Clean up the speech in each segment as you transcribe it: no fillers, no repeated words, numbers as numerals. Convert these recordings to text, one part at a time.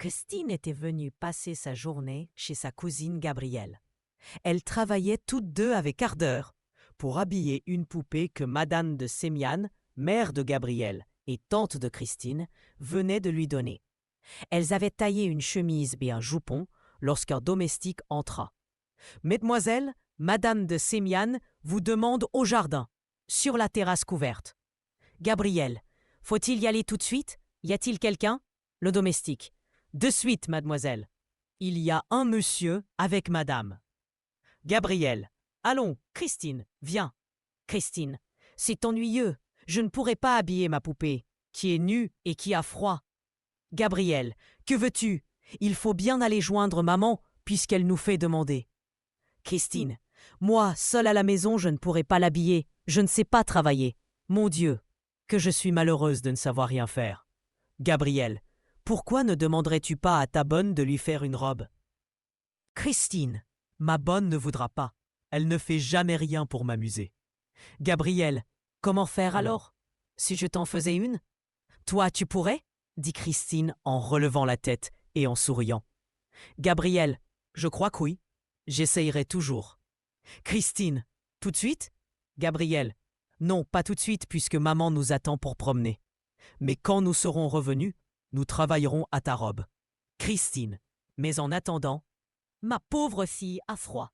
Christine était venue passer sa journée chez sa cousine Gabrielle. Elles travaillaient toutes deux avec ardeur pour habiller une poupée que Madame de Sémiane, mère de Gabrielle et tante de Christine, venait de lui donner. Elles avaient taillé une chemise et un jupon lorsqu'un domestique entra. « Mesdemoiselles, Madame de Sémiane vous demande au jardin, sur la terrasse couverte. »« Gabrielle, faut-il y aller tout de suite? Y a-t-il quelqu'un » Le domestique. « De suite, mademoiselle. Il y a un monsieur avec madame. » Gabrielle. « Allons, Christine, viens. » Christine. « C'est ennuyeux. Je ne pourrai pas habiller ma poupée, qui est nue et qui a froid. » Gabrielle. « Que veux-tu? Il faut bien aller joindre maman, puisqu'elle nous fait demander. » Christine. « Moi, seule à la maison, je ne pourrai pas l'habiller. Je ne sais pas travailler. Mon Dieu, que je suis malheureuse de ne savoir rien faire. » Gabrielle. « Pourquoi ne demanderais-tu pas à ta bonne de lui faire une robe? » Christine. « Ma bonne ne voudra pas. Elle ne fait jamais rien pour m'amuser. » Gabrielle. « Comment faire alors? Si je t'en faisais une? »« Toi, tu pourrais ?» dit Christine en relevant la tête et en souriant. Gabrielle. « Je crois que oui. J'essayerai toujours. » Christine. « Tout de suite? » Gabrielle. « Non, pas tout de suite puisque maman nous attend pour promener. Mais quand nous serons revenus, nous travaillerons à ta robe. » Christine. « Mais en attendant, ma pauvre fille a froid. »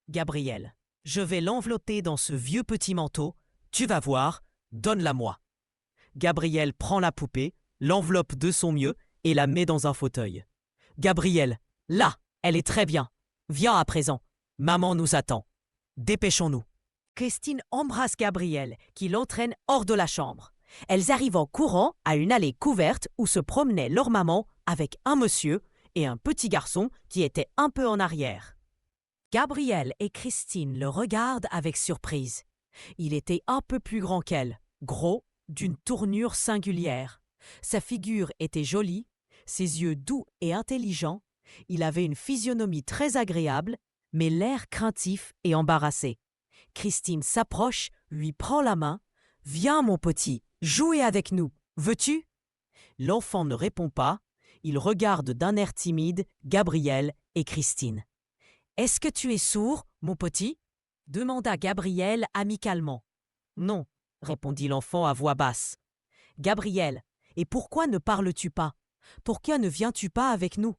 Gabrielle. « Je vais l'envelopper dans ce vieux petit manteau. Tu vas voir, donne-la-moi. » Gabrielle prend la poupée, l'enveloppe de son mieux et la met dans un fauteuil. Gabrielle. « Là, elle est très bien. Viens à présent. Maman nous attend. Dépêchons-nous. » Christine embrasse Gabrielle, qui l'entraîne hors de la chambre. Elles arrivent en courant à une allée couverte où se promenait leur maman avec un monsieur et un petit garçon qui était un peu en arrière. Gabrielle et Christine le regardent avec surprise. Il était un peu plus grand qu'elle, gros, d'une tournure singulière. Sa figure était jolie, ses yeux doux et intelligents. Il avait une physionomie très agréable, mais l'air craintif et embarrassé. Christine s'approche, lui prend la main. « Viens, mon petit, jouer avec nous. Veux-tu » L'enfant ne répond pas. Il regarde d'un air timide Gabrielle et Christine. « Est-ce que tu es sourd, mon petit » demanda Gabrielle amicalement. « Non » répondit l'enfant à voix basse. « Gabrielle, et pourquoi ne parles-tu pas? Pourquoi ne viens-tu pas avec nous »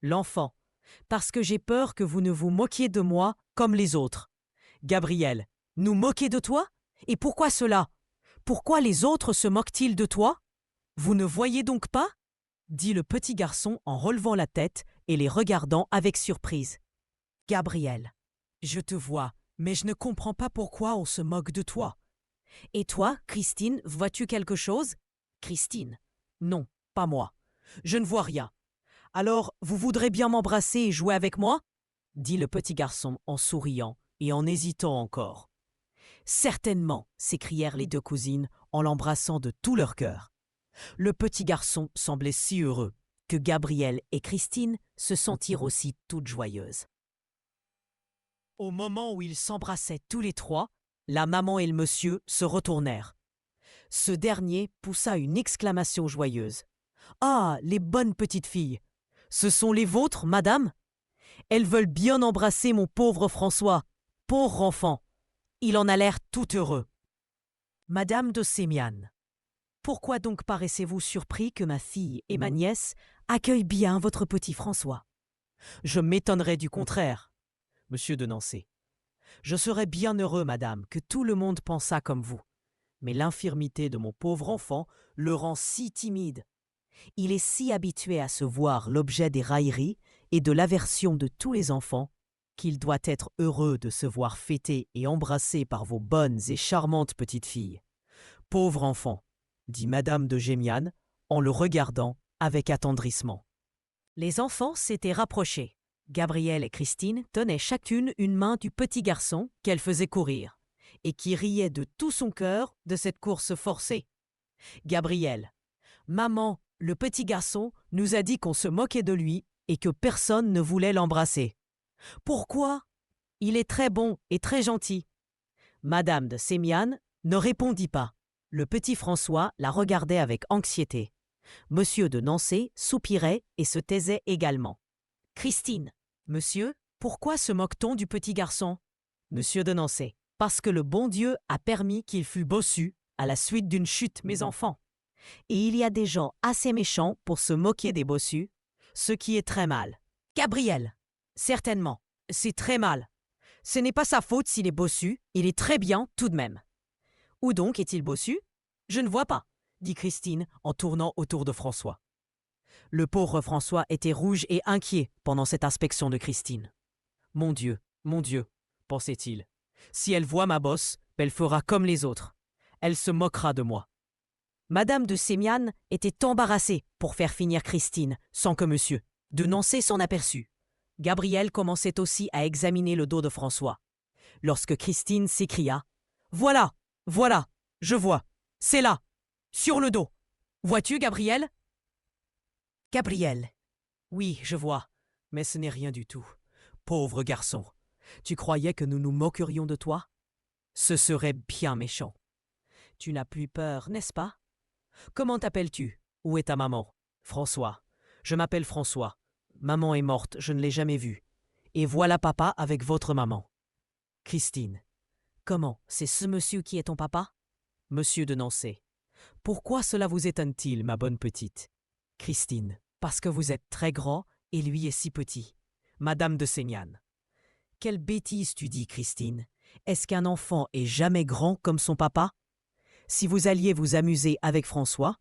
L'enfant. « Parce que j'ai peur que vous ne vous moquiez de moi comme les autres. » Gabrielle. « Nous moquer de toi? Et pourquoi cela? Pourquoi les autres se moquent-ils de toi? Vous ne voyez donc pas » dit le petit garçon en relevant la tête et les regardant avec surprise. Gabrielle. « Je te vois, mais je ne comprends pas pourquoi on se moque de toi. » Et toi, Christine, vois-tu quelque chose? Christine. « Non, pas moi. Je ne vois rien. Alors, vous voudrez bien m'embrasser et jouer avec moi? » dit le petit garçon en souriant et en hésitant encore. « Certainement, » s'écrièrent les deux cousines en l'embrassant de tout leur cœur. Le petit garçon semblait si heureux que Gabrielle et Christine se sentirent aussi toutes joyeuses. Au moment où ils s'embrassaient tous les trois, la maman et le monsieur se retournèrent. Ce dernier poussa une exclamation joyeuse. « Ah, les bonnes petites filles! Ce sont les vôtres, madame? Elles veulent bien embrasser mon pauvre François, pauvre enfant. Il en a l'air tout heureux. » Madame de Sémiane. « Pourquoi donc paraissez-vous surpris que ma fille et ma nièce accueillent bien votre petit François? » Je m'étonnerais du contraire. Monsieur de Nancé. « Je serais bien heureux, madame, que tout le monde pensât comme vous. Mais l'infirmité de mon pauvre enfant le rend si timide. Il est si habitué à se voir l'objet des railleries et de l'aversion de tous les enfants qu'il doit être heureux de se voir fêté et embrassé par vos bonnes et charmantes petites filles. Pauvre enfant, dit madame de Gémiane en le regardant avec attendrissement. » Les enfants s'étaient rapprochés. Gabrielle et Christine tenaient chacune une main du petit garçon qu'elle faisait courir et qui riait de tout son cœur de cette course forcée. Gabrielle. « Maman, le petit garçon nous a dit qu'on se moquait de lui et que personne ne voulait l'embrasser. »« Pourquoi? Il est très bon et très gentil. » Madame de Sémiane ne répondit pas. Le petit François la regardait avec anxiété. Monsieur de Nancé soupirait et se taisait également. Christine. Monsieur, pourquoi se moque-t-on du petit garçon? Monsieur de Nancé. Parce que le bon Dieu a permis qu'il fût bossu à la suite d'une chute, mes enfants. Et il y a des gens assez méchants pour se moquer des bossus, ce qui est très mal. Gabriel. Certainement, c'est très mal. Ce n'est pas sa faute s'il est bossu, il est très bien tout de même. Où donc est-il bossu? Je ne vois pas, dit Christine en tournant autour de François. Le pauvre François était rouge et inquiet pendant cette inspection de Christine. Mon Dieu, pensait-il. Si elle voit ma bosse, elle fera comme les autres. Elle se moquera de moi. Madame de Sémiane était embarrassée pour faire finir Christine sans que monsieur de Nancé s'en aperçût. Gabriel commençait aussi à examiner le dos de François. Lorsque Christine s'écria « Voilà, voilà, je vois, c'est là, sur le dos. Vois-tu, Gabriel ?» Gabriel. Oui, je vois, mais ce n'est rien du tout. Pauvre garçon, tu croyais que nous nous moquerions de toi? Ce serait bien méchant. Tu n'as plus peur, n'est-ce pas? Comment t'appelles-tu? Où est ta maman? François. Je m'appelle François. Maman est morte, je ne l'ai jamais vue. Et voilà papa avec votre maman. Christine. Comment? C'est ce monsieur qui est ton papa? Monsieur de Nancé. Pourquoi cela vous étonne-t-il, ma bonne petite? Christine. Parce que vous êtes très grand et lui est si petit. Madame de Sémiane. Quelle bêtise tu dis, Christine. Est-ce qu'un enfant est jamais grand comme son papa? Si vous alliez vous amuser avec François,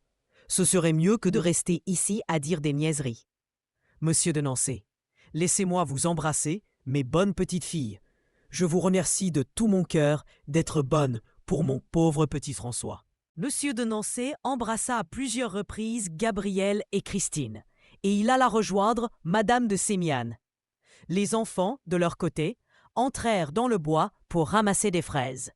ce serait mieux que de rester ici à dire des niaiseries. Monsieur de Nancé, laissez-moi vous embrasser, mes bonnes petites filles. Je vous remercie de tout mon cœur d'être bonne pour mon pauvre petit François. Monsieur de Nancé embrassa à plusieurs reprises Gabriel et Christine, et il alla rejoindre Madame de Sémiane. Les enfants, de leur côté, entrèrent dans le bois pour ramasser des fraises.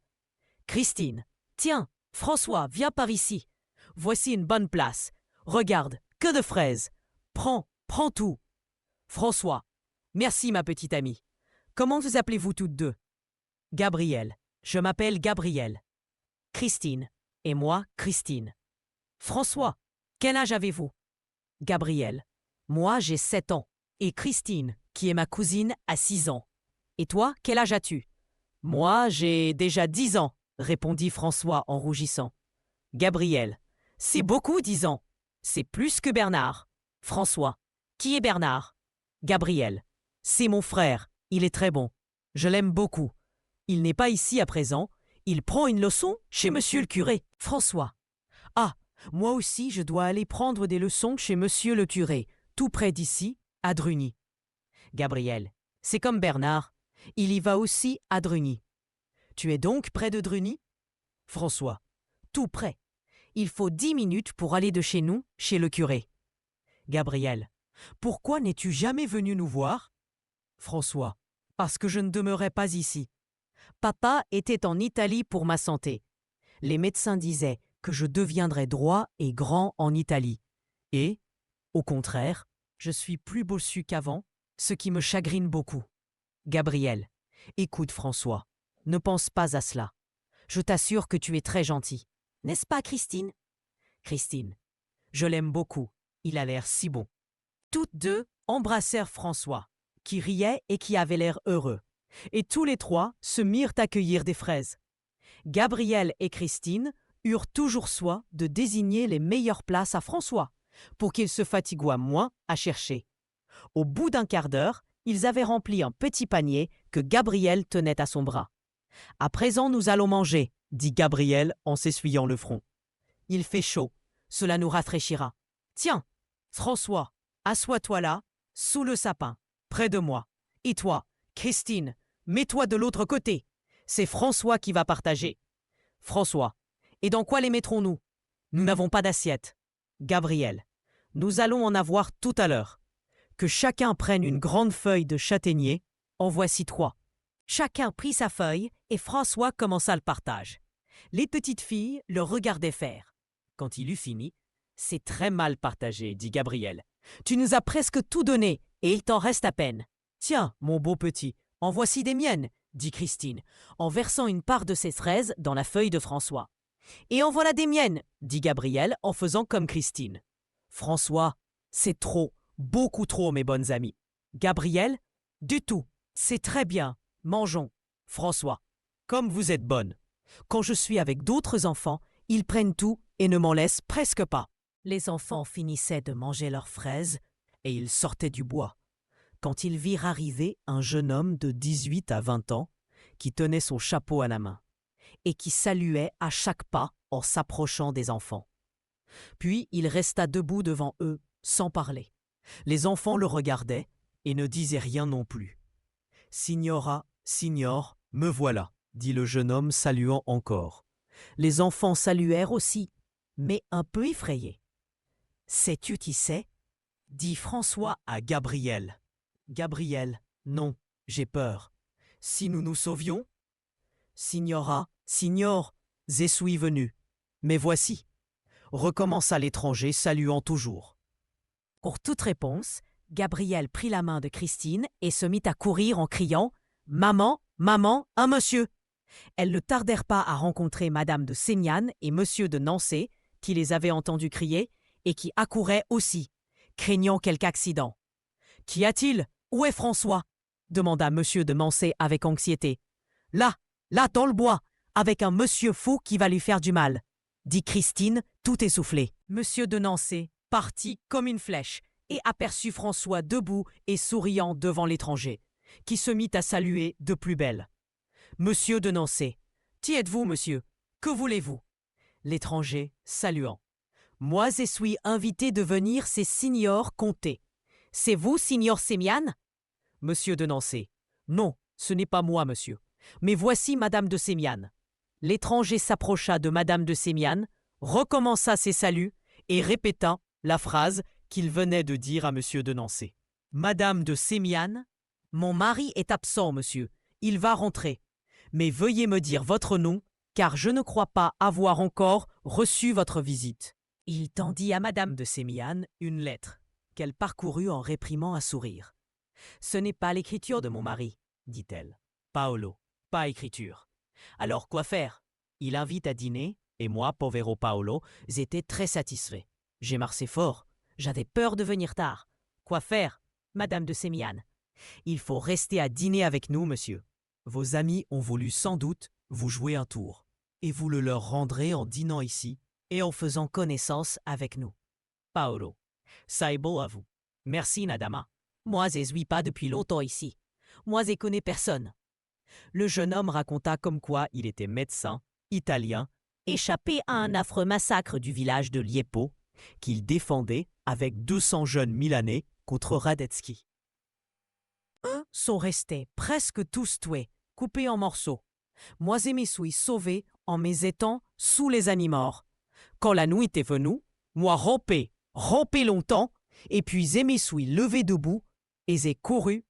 Christine, tiens, François, viens par ici. Voici une bonne place. Regarde, que de fraises. Prends tout. François, merci ma petite amie. Comment vous appelez-vous toutes deux? Gabriel, je m'appelle Gabriel. Christine, et moi, Christine. François, quel âge avez-vous? Gabriel, moi j'ai 7 ans. Et Christine, qui est ma cousine, a 6 ans. Et toi, quel âge as-tu? Moi, j'ai déjà 10 ans, répondit François en rougissant. Gabriel, c'est beaucoup 10 ans. C'est plus que Bernard. François, qui est Bernard? Gabriel, c'est mon frère, il est très bon. Je l'aime beaucoup. Il n'est pas ici à présent, il prend une leçon chez monsieur le curé. François, ah, moi aussi je dois aller prendre des leçons chez monsieur le curé, tout près d'ici, à Drugny. Gabriel, c'est comme Bernard, il y va aussi à Drugny. Tu es donc près de Drugny? François, tout près. Il faut 10 minutes pour aller de chez nous, chez le curé. Gabriel, pourquoi n'es-tu jamais venu nous voir? François, parce que je ne demeurais pas ici. Papa était en Italie pour ma santé. Les médecins disaient que je deviendrais droit et grand en Italie. Et, au contraire, je suis plus bossu qu'avant, ce qui me chagrine beaucoup. Gabriel, écoute François, ne pense pas à cela. Je t'assure que tu es très gentil. N'est-ce pas, Christine? Christine, je l'aime beaucoup, il a l'air si bon. Toutes deux embrassèrent François, qui riait et qui avait l'air heureux. Et tous les trois se mirent à cueillir des fraises. Gabriel et Christine eurent toujours soin de désigner les meilleures places à François, pour qu'il se fatiguât moins à chercher. Au bout d'un quart d'heure, ils avaient rempli un petit panier que Gabriel tenait à son bras. « À présent, nous allons manger, » dit Gabriel en s'essuyant le front. « Il fait chaud, cela nous rafraîchira. Tiens, François, assois-toi là, sous le sapin, près de moi. Et toi, Christine, mets-toi de l'autre côté. C'est François qui va partager. François, et dans quoi les mettrons-nous? Nous n'avons pas d'assiette. Gabriel, nous allons en avoir tout à l'heure. Que chacun prenne une grande feuille de châtaignier, en voici 3. Chacun prit sa feuille et François commença le partage. Les petites filles le regardaient faire. Quand il eut fini, « C'est très mal partagé, dit Gabriel. Tu nous as presque tout donné et il t'en reste à peine. Tiens, mon beau petit, en voici des miennes, dit Christine, en versant une part de ses fraises dans la feuille de François. Et en voilà des miennes, dit Gabriel en faisant comme Christine. François, c'est trop, beaucoup trop, mes bonnes amies. Gabrielle, du tout. C'est très bien. Mangeons. François, comme vous êtes bonne. Quand je suis avec d'autres enfants, ils prennent tout et ne m'en laissent presque pas. Les enfants finissaient de manger leurs fraises et ils sortaient du bois, quand ils virent arriver un jeune homme de 18 à 20 ans qui tenait son chapeau à la main et qui saluait à chaque pas en s'approchant des enfants. Puis il resta debout devant eux, sans parler. Les enfants le regardaient et ne disaient rien non plus. « Signora, signor, me voilà », dit le jeune homme saluant encore. Les enfants saluèrent aussi, mais un peu effrayés. « Sais-tu qui c'est » dit François à Gabrielle. Gabrielle, non, j'ai peur. Si nous nous sauvions? Signora, signor, je suis venu. Mais voici. Recommença l'étranger, saluant toujours. Pour toute réponse, Gabrielle prit la main de Christine et se mit à courir en criant « Maman, maman, un monsieur !» Elles ne tardèrent pas à rencontrer Madame de Sémiane et Monsieur de Nancé, qui les avaient entendus crier et qui accouraient aussi, craignant quelque accident. « Qu'y a-t-il? Où est François ?» demanda Monsieur de Nancé avec anxiété. « Là, là, dans le bois, avec un monsieur fou qui va lui faire du mal, » dit Christine, tout essoufflée. Monsieur de Nancé partit comme une flèche et aperçut François debout et souriant devant l'étranger, qui se mit à saluer de plus belle. « Monsieur de Nancé, qui êtes-vous, monsieur? Que voulez-vous » L'étranger, saluant. « Moi, je suis invité de venir, c'est Signor Comté. C'est vous, Signor Sémiane » Monsieur de Nancé. « Non, ce n'est pas moi, monsieur. Mais voici Madame de Sémiane. » L'étranger s'approcha de Madame de Sémiane, recommença ses saluts et répéta la phrase qu'il venait de dire à Monsieur de Nancé. « Madame de Sémiane, mon mari est absent, monsieur. Il va rentrer. Mais veuillez me dire votre nom, car je ne crois pas avoir encore reçu votre visite. » Il tendit à Madame de Sémiane une lettre, qu'elle parcourut en réprimant un sourire. « Ce n'est pas l'écriture de mon mari, dit-elle. Paolo, pas écriture. Alors quoi faire? Il invite à dîner, et moi, povero Paolo, j'étais très satisfait. J'ai marché fort, j'avais peur de venir tard. Quoi faire, Madame de Sémiane? Il faut rester à dîner avec nous, monsieur. Vos amis ont voulu sans doute vous jouer un tour, et vous le leur rendrez en dînant ici et en faisant connaissance avec nous. Paolo, ça est beau à vous. Merci, Nadama. Moi, je ne suis pas depuis longtemps ici. Moi, je connais personne. Le jeune homme raconta comme quoi il était médecin, italien, échappé à un affreux massacre du village de Liepo, qu'il défendait avec 200 jeunes Milanais contre Radetzky. Eux sont restés presque tous tués, coupés en morceaux. Moi, je me suis sauvé en m'étant sous les animaux. Quand la nuit est venue, moi rampé longtemps, et puis je me suis levé debout, et j'ai couru.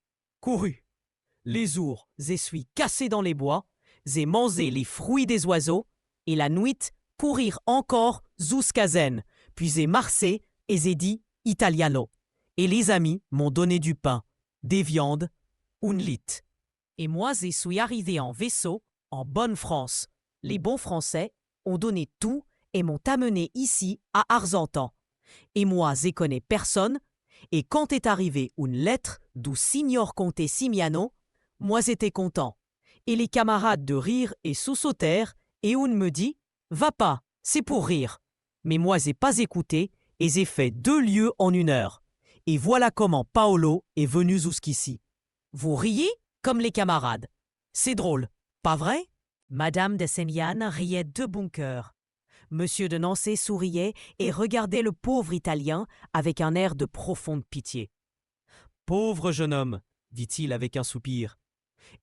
Les ours, je suis cassé dans les bois, j'ai mangé les fruits des oiseaux, et la nuit, courir encore jusqu'à Zen, puis j'ai marché et j'ai dit italiano. Et les amis m'ont donné du pain, des viandes, un lit. Et moi, je suis arrivé en vaisseau, en bonne France. Les bons Français ont donné tout et m'ont amené ici à Argentan. Et moi, je connais personne, et quand est arrivée une lettre du Signor Comte Simiano, moi j'étais content. Et les camarades de rire et sous-sautèrent, et une me dit « Va pas, c'est pour rire ». Mais moi j'ai pas écouté, et j'ai fait 2 lieues en 1 heure. Et voilà comment Paolo est venu jusqu'ici. Vous riez comme les camarades. C'est drôle, pas vrai? Madame de Sémiane riait de bon cœur. Monsieur de Nancé souriait et regardait le pauvre Italien avec un air de profonde pitié. « Pauvre jeune homme, dit-il avec un soupir.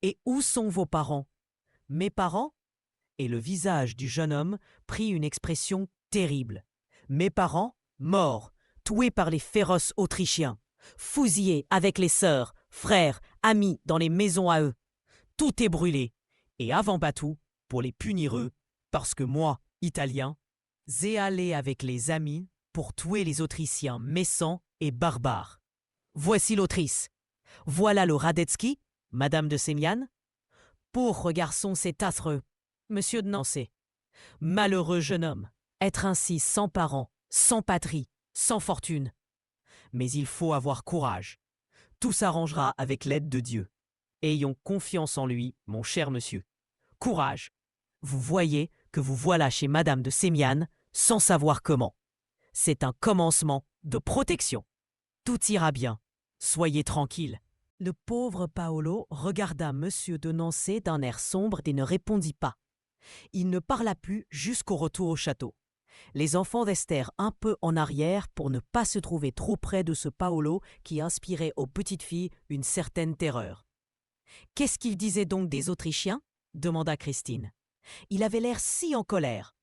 Et où sont vos parents? »« Mes parents ?» Et le visage du jeune homme prit une expression terrible. « Mes parents, morts, tués par les féroces Autrichiens, fusillés avec les sœurs, frères, amis dans les maisons à eux. Tout est brûlé, et avant battu, pour les punir eux, parce que moi, Italien, j'ai allé avec les amis pour tuer les Autrichiens méchants et barbares. Voici l'Autriche. Voilà le Radetzky, Madame de Sémiane. Pauvre garçon, c'est affreux. Monsieur de Nancé. Malheureux jeune homme, être ainsi sans parents, sans patrie, sans fortune. Mais il faut avoir courage. Tout s'arrangera avec l'aide de Dieu. Ayons confiance en lui, mon cher monsieur. Courage. Vous voyez que vous voilà chez Madame de Sémiane sans savoir comment. C'est un commencement de protection. Tout ira bien. Soyez tranquille. Le pauvre Paolo regarda Monsieur de Nancey d'un air sombre et ne répondit pas. Il ne parla plus jusqu'au retour au château. Les enfants restèrent un peu en arrière pour ne pas se trouver trop près de ce Paolo qui inspirait aux petites filles une certaine terreur. « Qu'est-ce qu'il disait donc des Autrichiens » demanda Christine. Il avait l'air si en colère.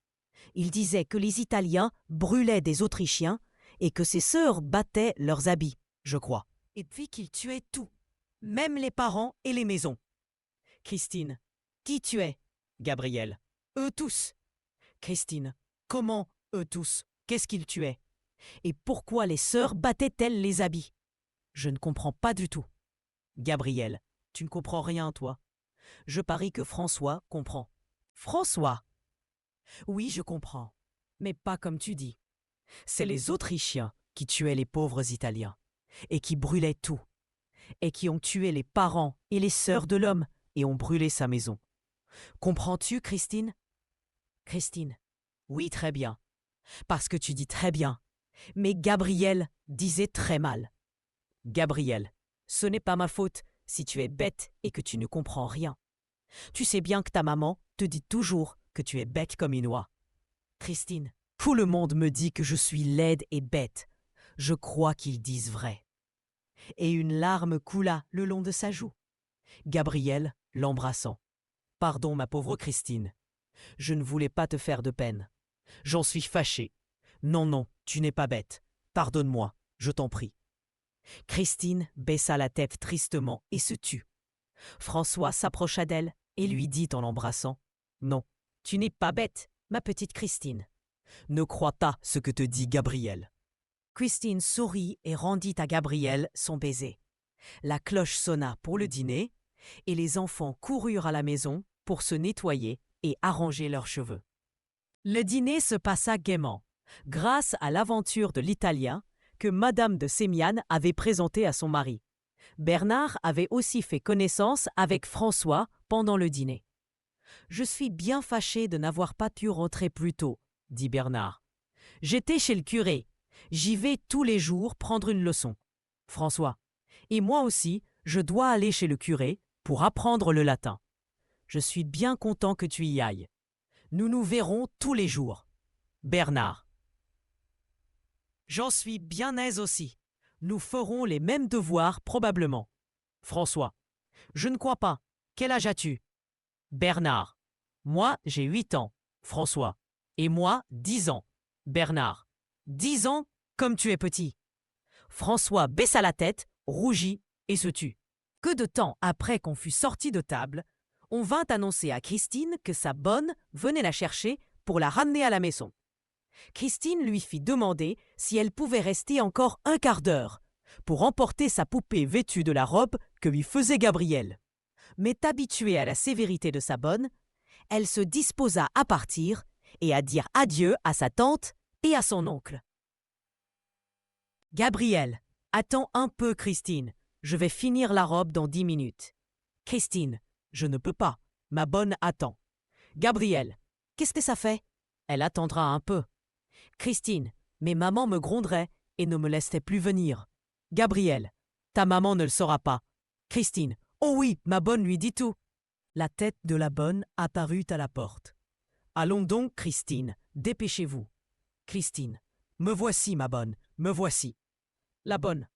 Il disait que les Italiens brûlaient des Autrichiens et que ses sœurs battaient leurs habits, je crois. Et puis qu'ils tuaient tout, même les parents et les maisons. Christine. Qui tuait? Gabriel. Eux tous. Christine. Comment eux tous? Qu'est-ce qu'ils tuaient? Et pourquoi les sœurs battaient-elles les habits? Je ne comprends pas du tout. Gabriel. Tu ne comprends rien, toi. Je parie que François comprend. François? Oui, je comprends. Mais pas comme tu dis. C'est les Autrichiens qui tuaient les pauvres Italiens, et qui brûlaient tout, et qui ont tué les parents et les sœurs de l'homme, et ont brûlé sa maison. Comprends-tu, Christine? Christine. Oui, très bien. Parce que tu dis très bien. Mais Gabriel disait très mal. Gabriel, ce n'est pas ma faute si tu es bête et que tu ne comprends rien. Tu sais bien que ta maman te dit toujours que tu es bête comme une oie. Christine, tout le monde me dit que je suis laide et bête. Je crois qu'ils disent vrai. Et une larme coula le long de sa joue. Gabriel l'embrassant. Pardon, ma pauvre Christine. Je ne voulais pas te faire de peine. J'en suis fâché. Non, non, tu n'es pas bête. Pardonne-moi, je t'en prie. Christine baissa la tête tristement et se tut. François s'approcha d'elle et lui dit en l'embrassant « Non, tu n'es pas bête, ma petite Christine. Ne crois pas ce que te dit Gabriel. » Christine sourit et rendit à Gabriel son baiser. La cloche sonna pour le dîner et les enfants coururent à la maison pour se nettoyer et arranger leurs cheveux. Le dîner se passa gaiement, grâce à l'aventure de l'Italien que Madame de Sémiane avait présenté à son mari. Bernard avait aussi fait connaissance avec François pendant le dîner. « Je suis bien fâché de n'avoir pas pu rentrer plus tôt, » dit Bernard. « J'étais chez le curé. J'y vais tous les jours prendre une leçon. François. Et moi aussi, je dois aller chez le curé pour apprendre le latin. Je suis bien content que tu y ailles. Nous nous verrons tous les jours. Bernard. J'en suis bien aise aussi. Nous ferons les mêmes devoirs probablement. François. Je ne crois pas. Quel âge as-tu? Bernard. Moi, j'ai 8 ans. François. Et moi, 10 ans. Bernard. 10 ans, comme tu es petit. François baissa la tête, rougit et se tut. Que de temps après qu'on fut sorti de table, on vint annoncer à Christine que sa bonne venait la chercher pour la ramener à la maison. Christine lui fit demander si elle pouvait rester encore un quart d'heure pour emporter sa poupée vêtue de la robe que lui faisait Gabriel. Mais habituée à la sévérité de sa bonne, elle se disposa à partir et à dire adieu à sa tante et à son oncle. Gabriel, attends un peu, Christine. Je vais finir la robe dans 10 minutes. Christine, je ne peux pas. Ma bonne attend. Gabriel, qu'est-ce que ça fait? Elle attendra un peu. Christine, mais maman me gronderait et ne me laisserait plus venir. Gabriel, ta maman ne le saura pas. Christine, oh oui, ma bonne lui dit tout. La tête de la bonne apparut à la porte. Allons donc, Christine, dépêchez-vous. Christine, me voici, ma bonne, me voici. La bonne.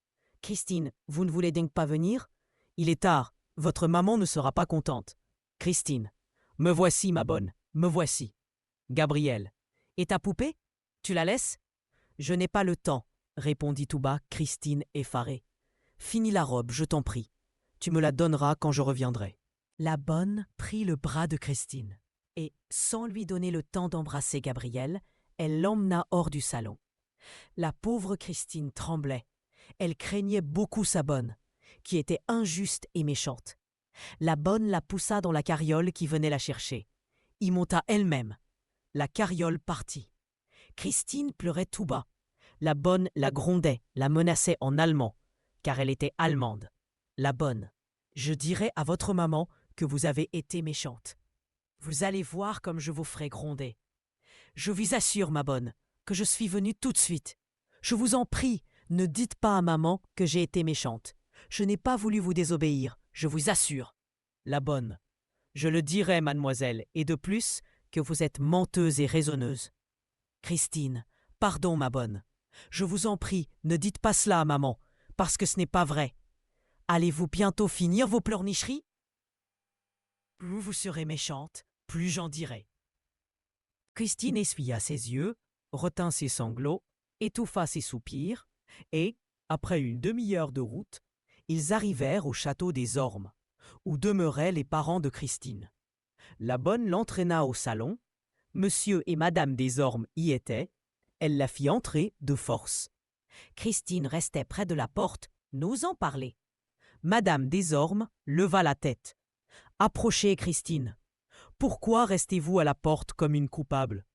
Christine, vous ne voulez donc pas venir? Il est tard, votre maman ne sera pas contente. Christine, me voici, ma bonne, me voici. Gabriel, et ta poupée? Tu la laisses? Je n'ai pas le temps, répondit tout bas Christine effarée. Finis la robe, je t'en prie. Tu me la donneras quand je reviendrai. La bonne prit le bras de Christine et, sans lui donner le temps d'embrasser Gabriel, elle l'emmena hors du salon. La pauvre Christine tremblait. Elle craignait beaucoup sa bonne, qui était injuste et méchante. La bonne la poussa dans la carriole qui venait la chercher, y monta elle-même. La carriole partit. Christine pleurait tout bas. La bonne la grondait, la menaçait en allemand, car elle était allemande. La bonne. Je dirai à votre maman que vous avez été méchante. Vous allez voir comme je vous ferai gronder. Je vous assure, ma bonne, que je suis venue tout de suite. Je vous en prie, ne dites pas à maman que j'ai été méchante. Je n'ai pas voulu vous désobéir, je vous assure. La bonne. Je le dirai, mademoiselle, et de plus, que vous êtes menteuse et raisonneuse. Christine, pardon, ma bonne. Je vous en prie, ne dites pas cela à maman, parce que ce n'est pas vrai. Allez-vous bientôt finir vos pleurnicheries? Plus vous serez méchante, plus j'en dirai. Christine essuya ses yeux, retint ses sanglots, étouffa ses soupirs, et, après une demi-heure de route, ils arrivèrent au château des Ormes, où demeuraient les parents de Christine. La bonne l'entraîna au salon, monsieur et madame des Ormes y étaient, elle la fit entrer de force. Christine restait près de la porte, n'osant parler. Madame des Ormes leva la tête. « Approchez, Christine. Pourquoi restez-vous à la porte comme une coupable?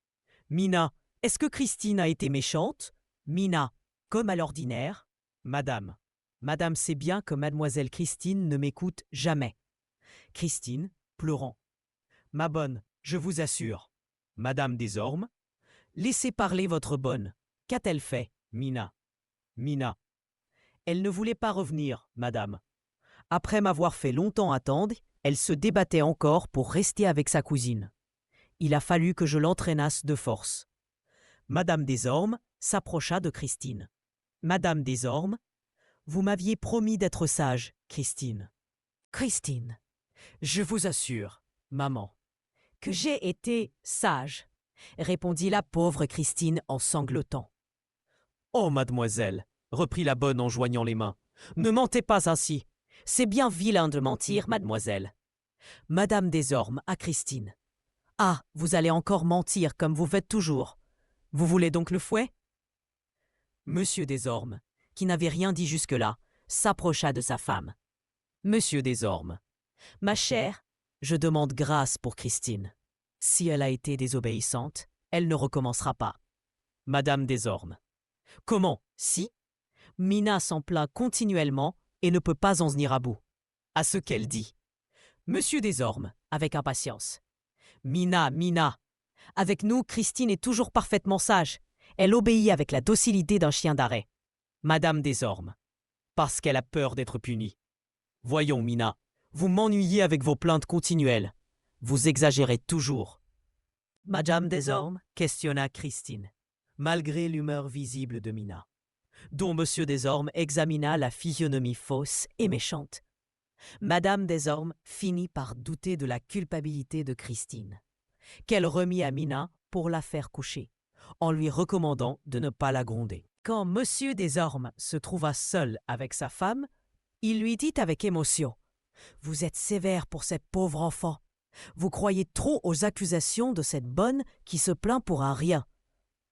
Mina, est-ce que Christine a été méchante? Mina, comme à l'ordinaire. Madame. Madame sait bien que mademoiselle Christine ne m'écoute jamais. Christine, pleurant. Ma bonne, je vous assure. Madame des Ormes. Laissez parler votre bonne. Qu'a-t-elle fait, Mina? Mina. Elle ne voulait pas revenir, madame. Après m'avoir fait longtemps attendre, elle se débattait encore pour rester avec sa cousine. Il a fallu que je l'entraînasse de force. Madame des Ormes s'approcha de Christine. Madame des Ormes, vous m'aviez promis d'être sage, Christine. Christine, je vous assure, maman, que j'ai été sage, répondit la pauvre Christine en sanglotant. Oh, mademoiselle, reprit la bonne en joignant les mains, ne mentez pas ainsi. C'est bien vilain de mentir, mademoiselle. Madame des Ormes à Christine. Ah, vous allez encore mentir comme vous faites toujours. Vous voulez donc le fouet? Monsieur des Ormes, qui n'avait rien dit jusque-là, s'approcha de sa femme. Monsieur des Ormes, ma chère, je demande grâce pour Christine. Si elle a été désobéissante, elle ne recommencera pas. Madame des Ormes. Comment, si? Mina s'en plaint continuellement et ne peut pas en venir à bout. À ce qu'elle dit. Monsieur des Ormes, avec impatience. Mina, Mina. Avec nous, Christine est toujours parfaitement sage. Elle obéit avec la docilité d'un chien d'arrêt. Madame des Ormes. Parce qu'elle a peur d'être punie. Voyons, Mina, vous m'ennuyez avec vos plaintes continuelles. Vous exagérez toujours. Madame des Ormes questionna Christine, malgré l'humeur visible de Mina, dont Monsieur des Ormes examina la physionomie fausse et méchante. Madame des Ormes finit par douter de la culpabilité de Christine, qu'elle remit à Mina pour la faire coucher, en lui recommandant de ne pas la gronder. Quand Monsieur des Ormes se trouva seul avec sa femme, il lui dit avec émotion « Vous êtes sévère pour cette pauvre enfant. Vous croyez trop aux accusations de cette bonne qui se plaint pour un rien.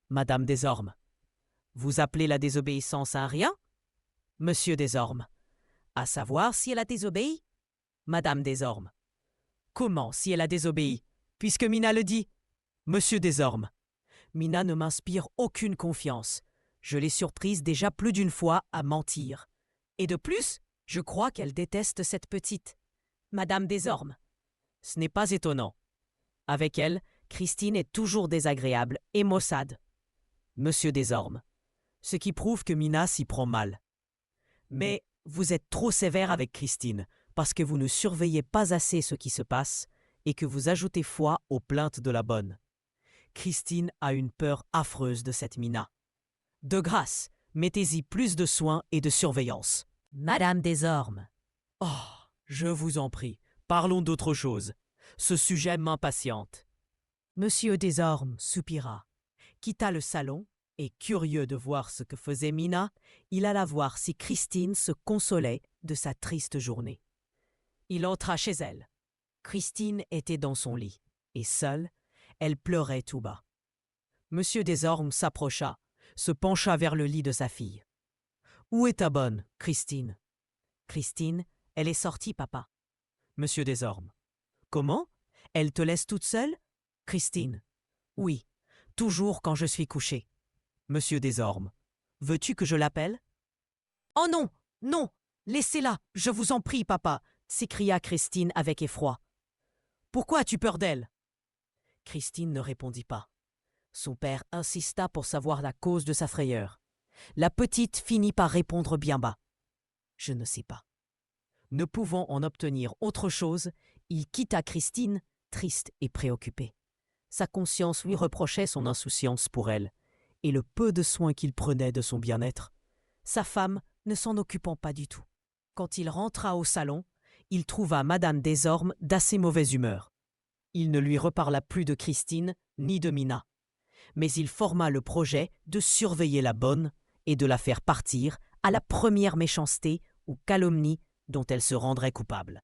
Madame des Ormes, vous appelez la désobéissance un rien? Monsieur des Ormes, à savoir si elle a désobéi? Madame des Ormes, comment si elle a désobéi, puisque Mina le dit? Monsieur des Ormes, Mina ne m'inspire aucune confiance. Je l'ai surprise déjà plus d'une fois à mentir. Et de plus, je crois qu'elle déteste cette petite. Madame des Ormes. Ce n'est pas étonnant. Avec elle, Christine est toujours désagréable et maussade. Monsieur des Ormes. Ce qui prouve que Mina s'y prend mal. Mais vous êtes trop sévère avec Christine, parce que vous ne surveillez pas assez ce qui se passe et que vous ajoutez foi aux plaintes de la bonne. Christine a une peur affreuse de cette Mina. De grâce, mettez-y plus de soin et de surveillance. Madame des Ormes. Oh, je vous en prie, parlons d'autre chose. Ce sujet m'impatiente. Monsieur des Ormes soupira, quitta le salon et, curieux de voir ce que faisait Mina, il alla voir si Christine se consolait de sa triste journée. Il entra chez elle. Christine était dans son lit, et seule, elle pleurait tout bas. Monsieur des Ormes s'approcha, se pencha vers le lit de sa fille. « Où est ta bonne, Christine ?»« Christine, elle est sortie, papa. » Monsieur des Ormes. « Comment? Elle te laisse toute seule? » Christine. « Oui, toujours quand je suis couchée. » Monsieur des Ormes. Veux-tu que je l'appelle? Oh non, non, laissez-la, je vous en prie, papa, s'écria Christine avec effroi. Pourquoi as-tu peur d'elle? Christine ne répondit pas. Son père insista pour savoir la cause de sa frayeur. La petite finit par répondre bien bas. Je ne sais pas. Ne pouvant en obtenir autre chose, il quitta Christine, triste et préoccupé. Sa conscience lui reprochait son insouciance pour elle, et le peu de soin qu'il prenait de son bien-être, sa femme ne s'en occupant pas du tout. Quand il rentra au salon, il trouva Madame Desormes d'assez mauvaise humeur. Il ne lui reparla plus de Christine ni de Mina, mais il forma le projet de surveiller la bonne et de la faire partir à la première méchanceté ou calomnie dont elle se rendrait coupable.